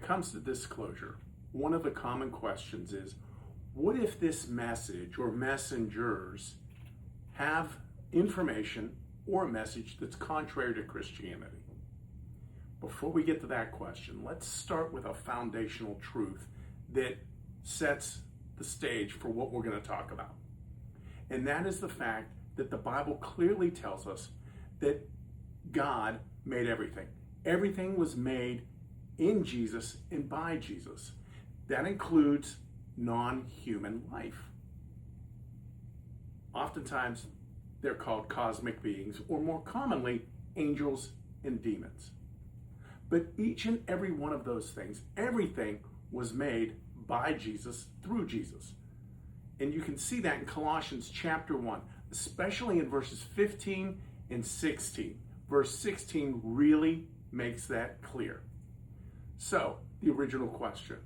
comes to disclosure, one of the common questions is, what if this message or messengers have information or a message that's contrary to Christianity? Before we get to that question, let's start with a foundational truth that sets the stage for what we're going to talk about. And that is the fact that the Bible clearly tells us that God made everything. Everything was made in Jesus and by Jesus. That includes non-human life. Oftentimes, they're called cosmic beings, or more commonly, angels and demons. But each and every one of those things, everything was made by Jesus, through Jesus. And you can see that in Colossians chapter 1, especially in verses 15 and 16. Verse 16 really makes that clear. So, the original question,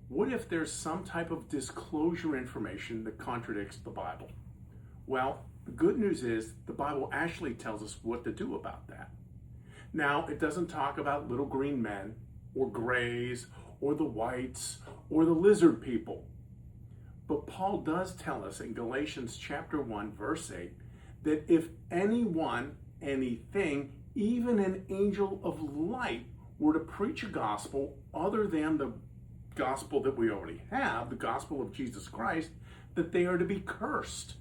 what if there's some type of disclosure information that contradicts the Bible? Well, the good news is the Bible actually tells us what to do about that. Now, it doesn't talk about little green men, or grays, or the whites, or the lizard people. But Paul does tell us in Galatians chapter 1, verse 8, that if anyone, anything, even an angel of light, were to preach a gospel other than the gospel that we already have, the gospel of Jesus Christ, that they are to be cursed.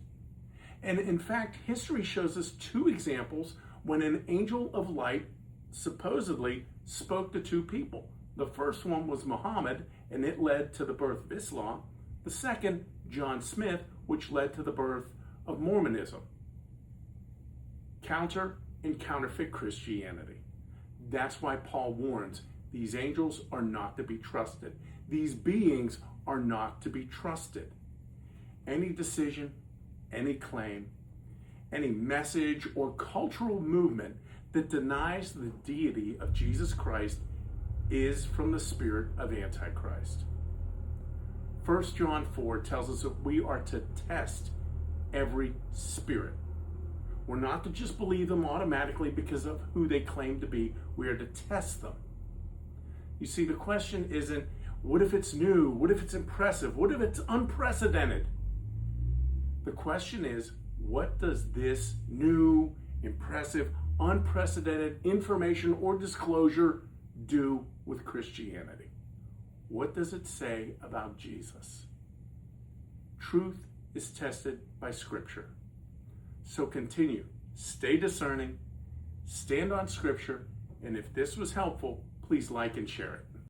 And in fact, history shows us two examples when an angel of light supposedly spoke to two people. The first one was Muhammad, and it led to the birth of Islam. The second, John Smith, which led to the birth of Mormonism. Counter and counterfeit Christianity. That's why Paul warns these angels are not to be trusted. These beings are not to be trusted. Any decision, any claim, any message or cultural movement that denies the deity of Jesus Christ is from the spirit of Antichrist. 1 John 4 tells us that we are to test every spirit. We're not to just believe them automatically because of who they claim to be. We are to test them. You see, the question isn't, what if it's new? What if it's impressive? What if it's unprecedented? The question is, what does this new, impressive, unprecedented information or disclosure do with Christianity? What does it say about Jesus? Truth is tested by Scripture. So continue, stay discerning, stand on Scripture, and if this was helpful, please like and share it.